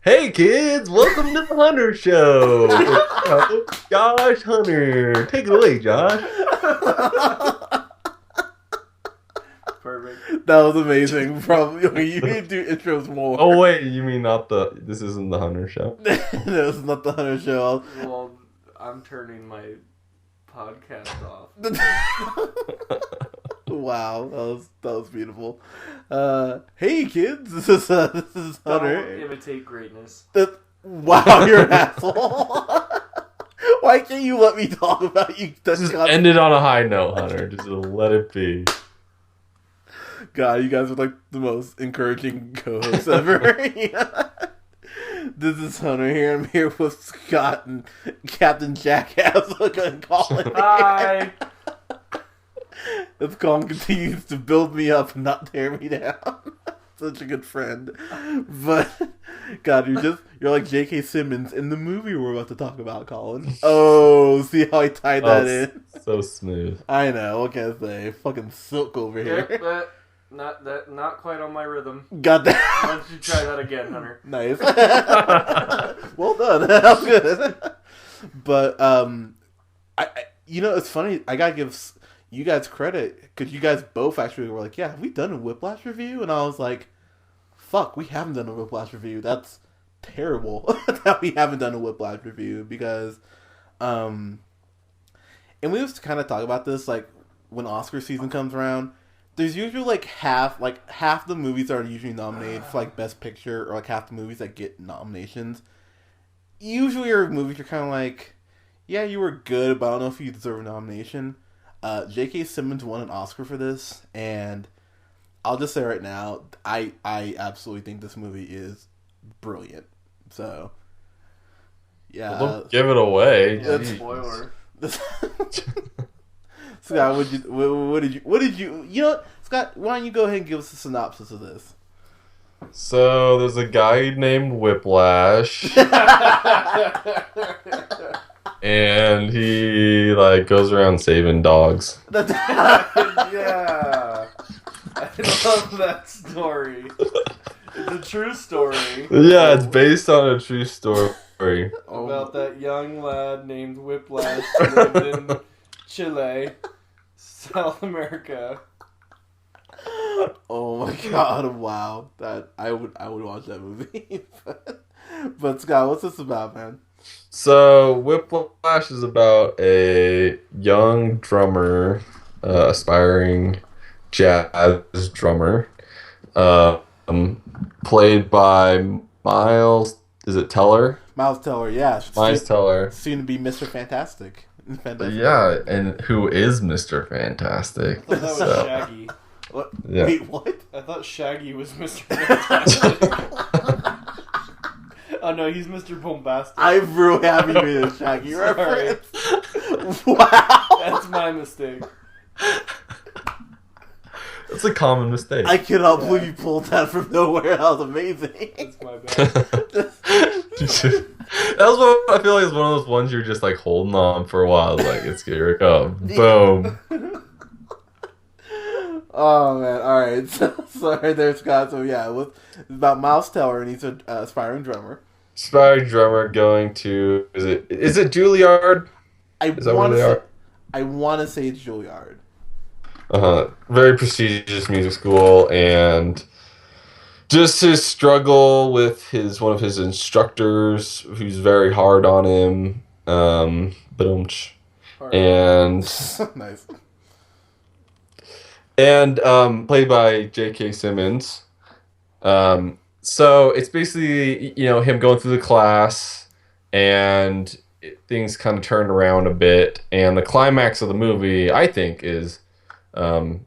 Hey kids, welcome to the Hunter Show. It's Josh Hunter. Take it away, Josh. Perfect. That was amazing. Probably you need to do intros more. Oh wait, you mean not the? This isn't the Hunter Show. No, this is not the Hunter Show. Well, I'm turning my podcast off. Wow, that was beautiful. Hey kids, this is Hunter. Don't imitate greatness. Wow, you're an asshole. Why can't you let me talk about you? Just end it on a high note, Hunter. Just let it be. God, you guys are like the most encouraging co-hosts ever. Yeah. This is Hunter here. I'm here with Scott and Captain Jackass and Colin. Hi. This Colin continues to build me up and not tear me down. Such a good friend. But God, you're like J.K. Simmons in the movie we're about to talk about, Colin. Oh, see how I tied that in? So smooth. I know. What can I say? Fucking silk over here. Yep, not quite on my rhythm. Got that. Why don't you try that again, Hunter? Nice. Well done. That was good. But I it's funny. I gotta give you guys credit because you guys both actually were like, "Yeah, have we done a Whiplash review?" And I was like, "Fuck, we haven't done a Whiplash review. That's terrible that we haven't done a Whiplash review because." And we used to kind of talk about this like when Oscar season comes around. There's usually like half the movies that are usually nominated for like Best Picture, or like half the movies that get nominations. Usually, your movies are kind of like, yeah, you were good, but I don't know if you deserve a nomination. J.K. Simmons won an Oscar for this, and I'll just say right now, I absolutely think this movie is brilliant. So, yeah, Well, don't give it away. Yeah, spoiler. Scott, what did you Scott, why don't you go ahead and give us a synopsis of this? So there's a guy named Whiplash, and he like goes around saving dogs. Yeah. I love that story. It's a true story. Yeah, it's based on a true story. About that young lad named Whiplash who lived in Chile, South America. Oh my God! Wow, that I would watch that movie. But Scott, what's this about, man? So Whiplash is about a young drummer, aspiring jazz drummer, played by Miles. Is it Teller? Miles Teller, yeah. Miles Teller. Soon to be Mr. Fantastic. Yeah, and who is Mr. Fantastic? I thought that was Shaggy. What? Yeah. Wait, what? I thought Shaggy was Mr. Fantastic. Oh no, he's Mr. Bombastic. I'm real happy you made a Shaggy Sorry. reference. Wow. That's my mistake. That's a common mistake. I cannot believe you pulled that from nowhere. That was amazing. That's my bad. That was what I feel like is one of those ones you're just like holding on for a while. Like it's here it comes. Boom. Oh man! All right, sorry there, Scott. So yeah, it's about Miles Teller, and he's an aspiring drummer. Aspiring drummer going to is it Juilliard? Is that where they are? I want to say it's Juilliard. Very prestigious music school, and just his struggle with one of his instructors, who's very hard on him. And Nice. And played by J.K. Simmons. So it's basically, him going through the class, and things kind of turn around a bit. And the climax of the movie, I think, is the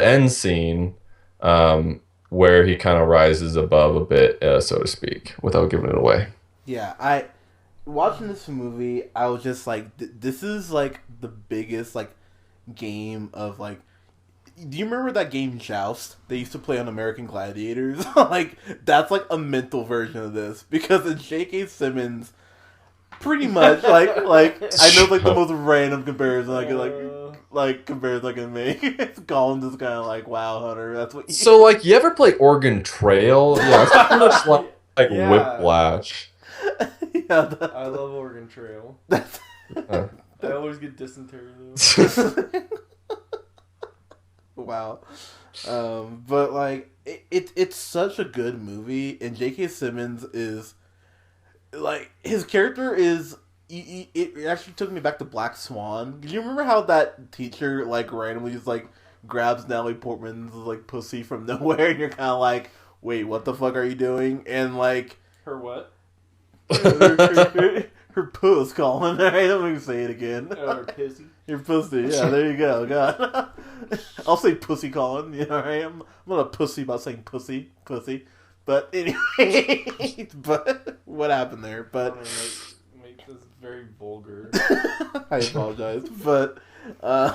end scene, where he kind of rises above a bit, so to speak, without giving it away. Yeah, watching this movie, I was just like, this is like the biggest like game of like. Do you remember that game Joust they used to play on American Gladiators? Like that's like a mental version of this because it's J.K. Simmons, pretty much like I know like the most random comparison I could comparison I can make. It's Colin just kind of like, wow, Hunter, that's what. So like, you ever play Oregon Trail? Yeah, it's pretty much like. Yeah. Whiplash. Yeah, I love Oregon Trail. that's Uh, I always get dysentery though. wow. But like it's such a good movie, and J.K. Simmons is like his character is. It actually took me back to Black Swan. Do you remember how that teacher like randomly just like grabs Natalie Portman's like pussy from nowhere, and you're kind of like, wait, what the fuck are you doing? And like Her what? her puss, Colin. Alright, let me say it again. Her pissy. Your pussy, yeah, there you go. God. I'll say pussy, Colin. You know, right? I'm not a pussy about saying pussy. But anyway, but what happened there? I But don't know, make this very vulgar. I apologize. But uh,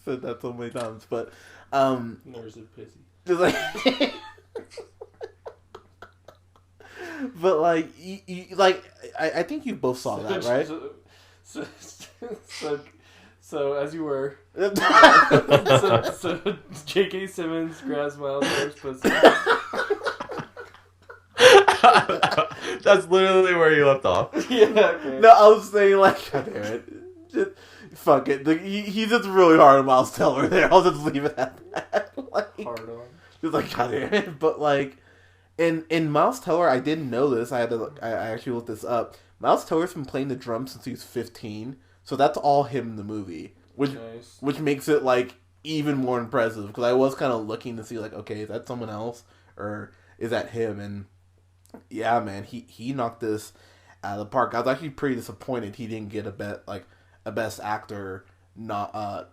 said that so many times. But Never said pissy. just like, but like, like I think you both saw that, right? So as you were, so J.K. Simmons grabs Miles Teller's pussy. That's literally where you left off. Yeah. Okay. No, I was saying like, God damn it, just, fuck it. He's just really hard on Miles Teller there. I'll just leave it at that. Like, Hard on. just like, God damn it. But like, in Miles Teller, I didn't know this. I actually looked this up. Miles Teller's been playing the drums since he was 15, so that's all him in the movie, Nice. which makes it like even more impressive. Because I was kind of looking to see like, okay, is that someone else or is that him? And yeah, man, he knocked this out of the park. I was actually pretty disappointed he didn't get a best actor nod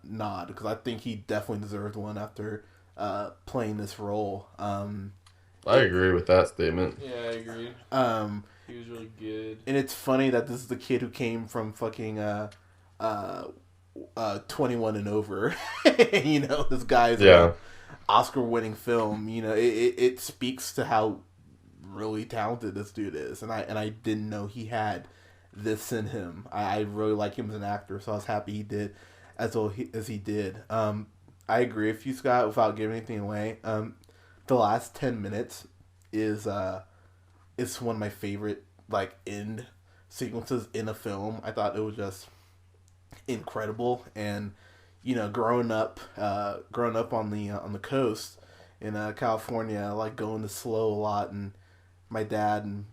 because I think he definitely deserved one after playing this role. I agree with that statement. Yeah, I agree. He was really good. And it's funny that this is the kid who came from fucking 21 and over. You know, this guy's Oscar-winning film. You know, it speaks to how really talented this dude is, and I didn't know he had this in him. I really like him as an actor, so I was happy he did as well as he did. I agree with you, Scott, without giving anything away. The last 10 minutes is one of my favorite like end sequences in a film. I thought it was just incredible, and you know, growing up on the coast in California, like going to SLO a lot, and my dad and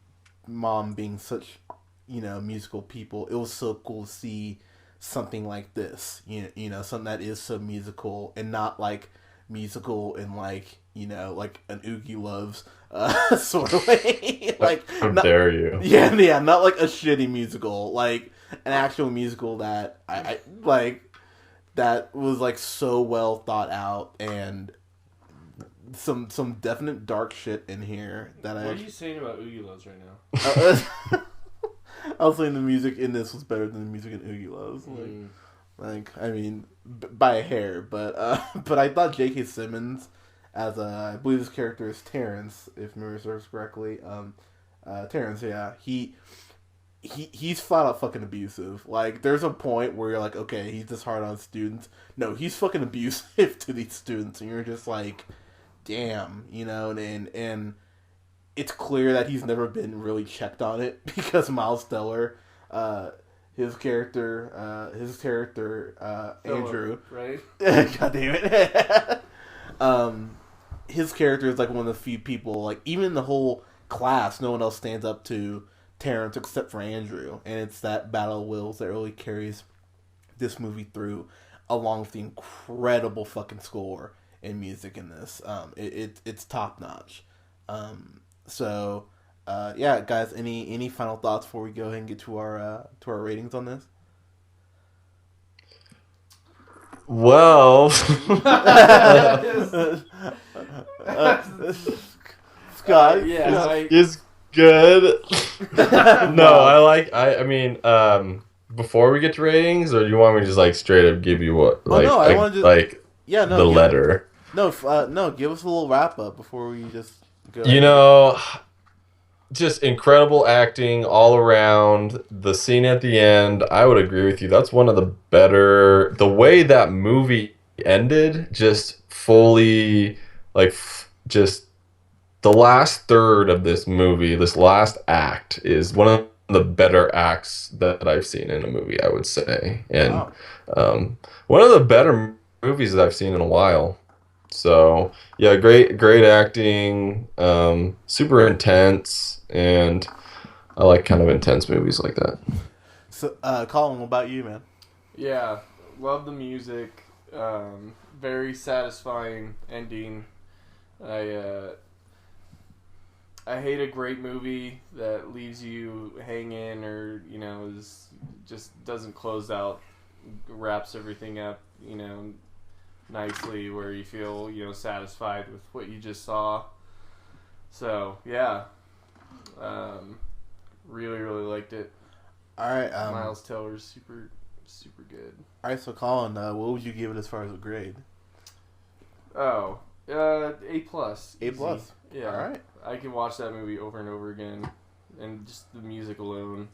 mom being such, you know, musical people, it was so cool to see something like this. You know, something that is so musical and not like musical in like, you know, like an Oogie Loves sort of way. Like, how dare you? Yeah, not like a shitty musical, like an actual musical that I like, that was like so well thought out, and some definite dark shit in here that What are you saying about Oogie Loves right now? I was saying the music in this was better than the music in Oogie Loves. Like I mean, by a hair, but I thought J.K. Simmons as I believe his character is Terrence, if memory serves correctly. Terrence, yeah, he's flat out fucking abusive. Like, there's a point where you're like, okay, he's just hard on students. No, he's fucking abusive to these students, and you're just like, damn, you know, and it's clear that he's never been really checked on it because Miles Teller, his character, Andrew, right? God damn it, his character is like one of the few people, like even in the whole class, no one else stands up to Terrence except for Andrew, and it's that battle of wills that really carries this movie through, along with the incredible fucking score and music in this. It's top notch. So yeah, guys, any final thoughts before we go ahead and get to our ratings on this? Well, Scott, Yeah, is good. No, I mean, before we get to ratings, or do you want me to just like straight up give you what, like, no, I wanted to, like, yeah, no, the letter? No, give us a little wrap up before we just go. You know, just incredible acting all around. The scene at the end, I would agree with you. That's one of the better. The way that movie ended, just fully, like, just the last third of this movie, this last act, is one of the better acts that I've seen in a movie, I would say, and Wow. one of the better movies that I've seen in a while. So yeah, great acting, super intense, and I like kind of intense movies like that. So, Colin, what about you, man? Yeah, love the music. Very satisfying ending. I I hate a great movie that leaves you hanging or is just doesn't close out, wraps everything up nicely where you feel satisfied with what you just saw. So yeah, really liked it. All right, Miles Teller's super good. all right. So, Colin, what would you give it as far as a grade? Oh, A+. A plus. Easy. Yeah. All right. I can watch that movie over and over again, and just the music alone,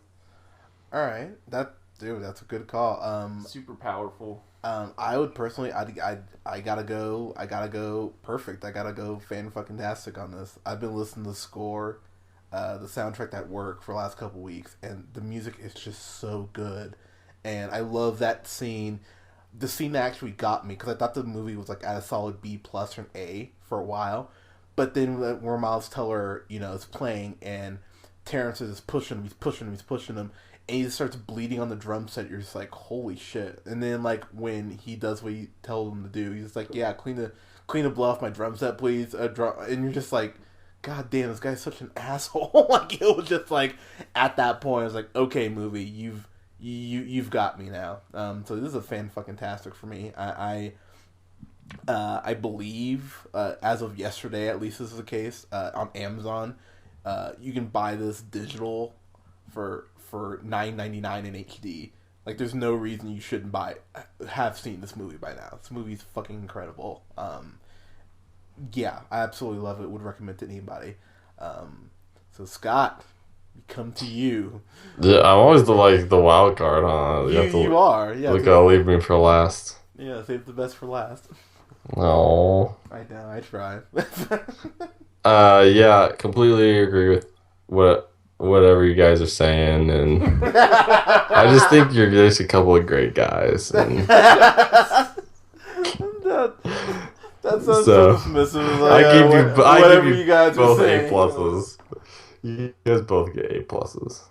All right. That's a good call. super powerful. I would personally, I gotta go perfect. I gotta go fan fucking tastic on this. I've been listening to the score, the soundtrack at work for the last couple weeks, and the music is just so good. And I love that scene. The scene that actually got me, because I thought the movie was like at a solid B plus or an A for a while, but then where Miles Teller, is playing and Terrence is pushing him, he's pushing him, and he just starts bleeding on the drum set. You're just like, holy shit! And then like when he does what he tells him to do, he's just like, yeah, clean the blood off my drum set, please. And you're just like, God damn, this guy's such an asshole. Like it was just like at that point, I was like, okay, movie, you've got me now. So this is a fan fucking tastic for me. I believe as of yesterday, at least this is the case on Amazon. You can buy this digital for $9.99 in HD. Like, there's no reason you shouldn't have seen this movie by now. This movie's fucking incredible. Yeah, I absolutely love it. Would recommend it to anybody. So Scott, we come to you. Yeah, I'm always the wild card, huh? You are. Yeah. Leave me for last. Yeah, save the best for last. No. I know. I try. Yeah, completely agree with whatever you guys are saying, and I just think you're just a couple of great guys. And that sounds so dismissive. Like, I give you you guys both are saying. A pluses. You guys both get A pluses.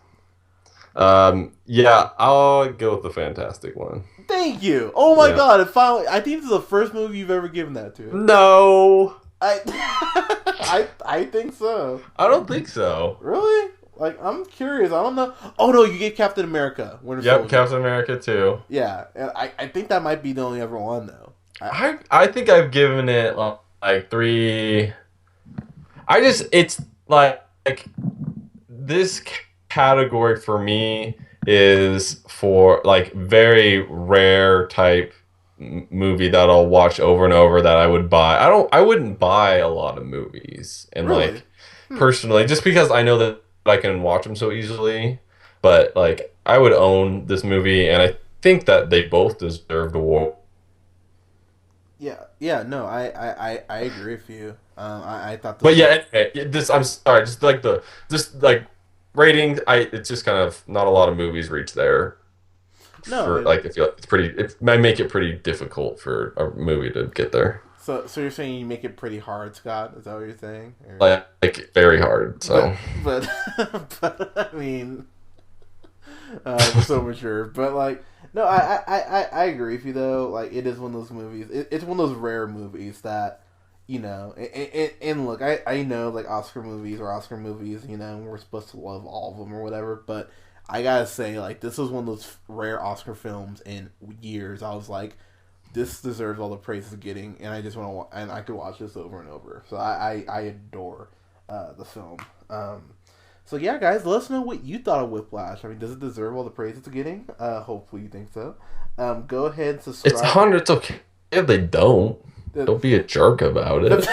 Yeah, I'll go with the fantastic one. Thank you. Oh my god! It finally. I think this is the first movie you've ever given that to. No, I think so. I don't think so. Really? Like, I'm curious. I don't know. Oh no, you gave Captain America. Winter Soldier. Captain America too. Yeah, and I think that might be the only ever one though. I think I've given it like 3. It's like this category for me is for like very rare type movie that I'll watch over and over that I would buy. I wouldn't buy a lot of movies and Really? like personally just because I know that I can watch them so easily, but like I would own this movie and I think that they both deserved award. Yeah, no, I agree with you. I thought this But yeah, anyway, I'm sorry, just like rating, it's just kind of not a lot of movies reach there. I feel like it might make it pretty difficult for a movie to get there. So you're saying you make it pretty hard, Scott? Is that what you're saying? Or... Like very hard. So, but I mean, we're so mature. But like, no, I agree with you though. Like, it is one of those movies. It's one of those rare movies that and look, I know like Oscar movies, we're supposed to love all of them or whatever, but I gotta say, like, this was one of those rare Oscar films in years. I was like, this deserves all the praise it's getting, and I just want to, and I could watch this over and over. So I adore the film. So yeah, guys, let us know what you thought of Whiplash. I mean, does it deserve all the praise it's getting? Hopefully you think so. Go ahead and subscribe. it's 100. It's okay if they don't. Don't be a jerk about it.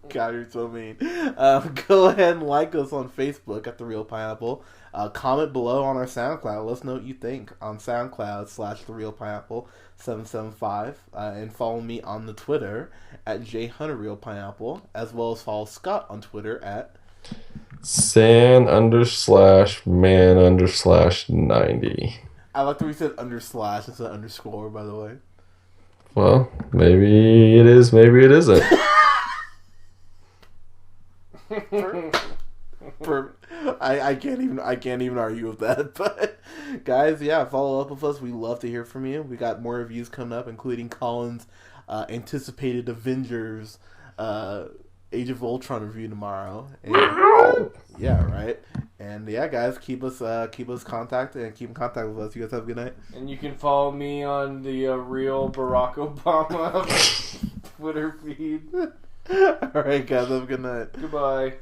God, you're so mean. Go ahead and like us on Facebook at The Real Pineapple. Comment below on our SoundCloud. Let us know what you think on SoundCloud / The Real Pineapple 775. And follow me on the Twitter at JHunterRealPineapple, as well as follow Scott on Twitter at San_man_90. I like that we said / instead of underscore, by the way. Well, maybe it is, maybe it isn't. I can't even argue with that. But guys, yeah, follow up with us. We love to hear from you. We got more reviews coming up, including Colin's anticipated Avengers Age of Ultron review tomorrow. And, yeah, right. And yeah, guys, keep us contacted and keep in contact with us. You guys have a good night. And you can follow me on the real Barack Obama Twitter feed. All right, guys, have a good night. Goodbye.